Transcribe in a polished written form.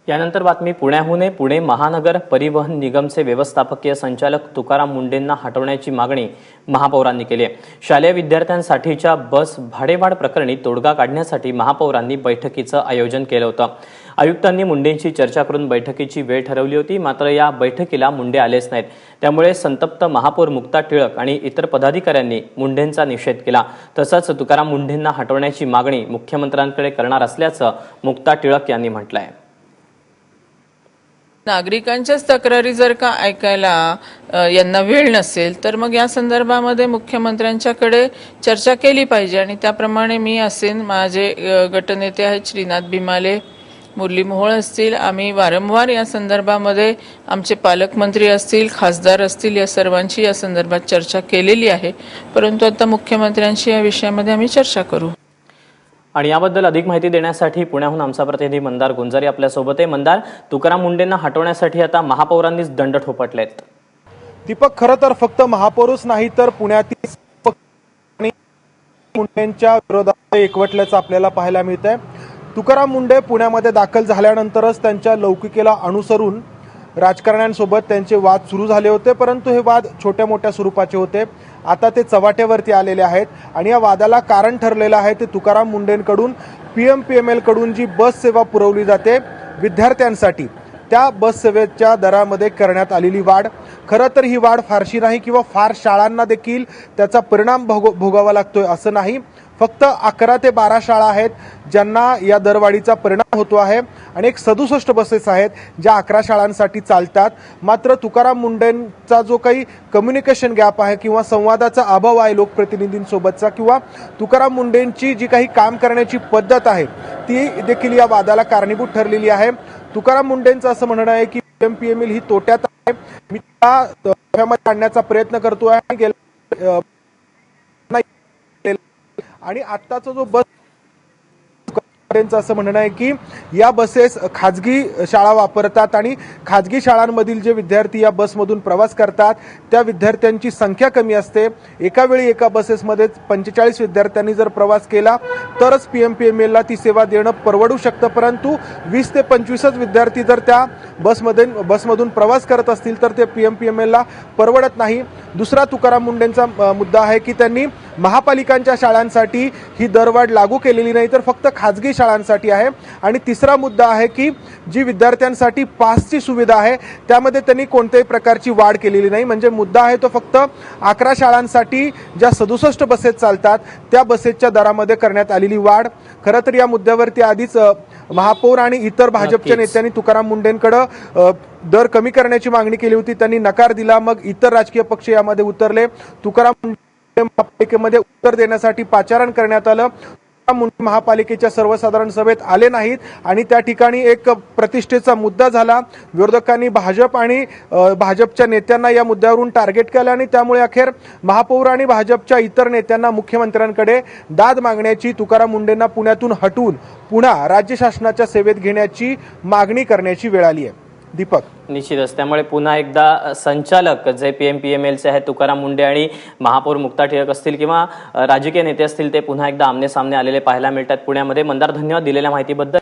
यानंतर बातमी पुण्याहून. पुणे महानगर परिवहन निगमचे व्यवस्थापकीय संचालक तुकाराम मुंडेंना हटवण्याची मागणी महापौरांनी केली आहे. शालेय विद्यार्थ्यांसाठीच्या बस भाडेवाढ प्रकरणी तोडगा काढण्यासाठी महापौरांनी बैठकीचं आयोजन केलं होतं. आयुक्तांनी मुंडेंशी चर्चा करून बैठकीची वेळ ठरवली होती, मात्र या बैठकीला मुंडे आलेच नाहीत. त्यामुळे संतप्त महापौर मुक्ता टिळक आणि इतर पदाधिकाऱ्यांनी मुंडेंचा निषेध केला. तसंच तुकाराम मुंडेंना हटवण्याची मागणी मुख्यमंत्र्यांकडे करणार असल्याचं मुक्ता टिळक यांनी म्हटलं आहे. नागरिकांच्याच तक्रारी जर का ऐकायला यांना वेळ नसेल तर मग या संदर्भामध्ये मुख्यमंत्र्यांच्याकडे चर्चा केली पाहिजे आणि त्याप्रमाणे मी असेन, माझे गटनेते आहेत श्रीनाथ भिमाले, मुरली मोहोळ असतील, आम्ही वारंवार या संदर्भामध्ये आमचे पालकमंत्री असतील, खासदार असतील, या सर्वांची या संदर्भात चर्चा केलेली आहे. परंतु आता मुख्यमंत्र्यांशी या विषयामध्ये आम्ही चर्चा करू. आणि याबद्दल अधिक माहिती देण्यासाठी पुण्याहून आमचा प्रतिनिधी मंदार गुंजारी आपल्यासोबत आहे. मंदार, तुकाराम मुंडेंना हटवण्यासाठी आता महापौरांनीच दंड ठोपटलेत. दीपक, खरं तर फक्त महापौरच नाही तर पुण्यातील मुंडेंच्या विरोधात एकवटल्याचं आपल्याला पाहायला मिळत आहे. तुकाराम मुंडे पुण्यामध्ये दाखल झाल्यानंतरच त्यांच्या लौकिकेला अनुसरून राजकारण्यांसोबत त्यांचे वाद सुरू झाले होते, परंतु हे वाद छोट्या मोठ्या स्वरूपाचे होते. आता ते चव्हाट्यावरती आलेले आहेत आणि या वादाला कारण ठरलेलं आहे ते तुकाराम मुंडेंकडून PMPML कडून जी बस सेवा पुरवली जाते विद्यार्थ्यांसाठी, त्या बस सेवेच्या दरामध्ये करण्यात आलेली वाढ. खरं तर ही वाढ फारशी नाही किंवा फार शाळांना देखील त्याचा परिणाम भोगावा लागतोय असं नाही. फक्त 11 ते 12 शाळा आहेत ज्यांना या दरवाढीचा परिणाम होतो आहे आणि एक 67 बसेस आहेत ज्या 11 शाळांसाठी चालतात. मात्र तुकाराम मुंडेंचा जो काही कम्युनिकेशन गॅप आहे किंवा संवादाचा अभाव आहे लोकप्रतिनिधींसोबतचा, किंवा तुकाराम मुंडेंची जी काही काम करण्याची पद्धत आहे ती देखील या वादाला कारणीभूत ठरलेली आहे. तुकाराम मुंडेंचं असं म्हणणं आहे की PMPML ही तोट्यात आहे, मी त्याला आणण्याचा प्रयत्न करतो आहे आणि आत्ताचा जो बस असं म्हणणं आहे की या बसेस खाजगी शाळा वापरतात आणि खाजगी शाळांमधील जे विद्यार्थी या बसमधून प्रवास करतात त्या विद्यार्थ्यांची संख्या कमी असते. एका वेळी एका बसेसमध्ये 45 विद्यार्थ्यांनी जर प्रवास केला तरच PMPML ला ती सेवा देणं परवडू शकतं, परंतु 20 ते 25 विद्यार्थी जर त्या बसमधून प्रवास करत असतील तर ते PMPML ला परवडत नाही. दुसरा तुकाराम मुंडेंचा मुद्दा आहे की त्यांनी महापालिकांच्या शाळांसाठी ही दरवाढ लागू केलेली नाही तर फक्त खाजगी शाळांसाठी आहे. आणि तिसरा मुद्दा आहे की जी विद्यार्थ्यांसाठी पासची सुविधा आहे त्यामध्ये त्यांनी कोणत्याही प्रकारची वाढ केलेली नाही. म्हणजे मुद्दा आहे तो फक्त 11 शाळांसाठी ज्या 67 बसेस चालतात त्या बसेसच्या दरामध्ये करण्यात आलेली वाढ. खरं तर या मुद्द्यावरती आधीच महापौर आणि इतर भाजपच्या नेत्यांनी तुकाराम मुंडेंकडे दर कमी करण्याची मागणी केली होती, त्यांनी नकार दिला. मग इतर राजकीय पक्ष यामध्ये उतरले. तुकाराम मुंडे महापालिकेमध्ये उत्तर देण्यासाठी पाचारण करण्यात आलं. मुंडे महापालिकेच्या सर्वसाधारण सभेत आले नाहीत आणि त्या ठिकाणी एक प्रतिष्ठेचा मुद्दा झाला. विरोधकांनी भाजप आणि भाजपच्या नेत्यांना या मुद्द्यावरून टार्गेट केलं आणि त्यामुळे अखेर महापौर आणि भाजपच्या इतर नेत्यांना मुख्यमंत्र्यांकडे दाद मागण्याची, तुकाराम मुंडेंना पुण्यातून हटवून पुन्हा राज्य शासनाच्या सेवेत घेण्याची मागणी करण्याची वेळ आली आहे. दीपक, निश्चितच त्यामुळे पुन्हा एकदा संचालक जे PMPMLचे आहेत तुकाराम मुंडे आणि महापौर मुक्ता टिळक असतील किंवा राजकीय नेते असतील ते पुन्हा एकदा आमने सामने आलेले पाहायला मिळतात पुण्यामध्ये. मंदार, धन्यवाद दिलेल्या माहितीबद्दल.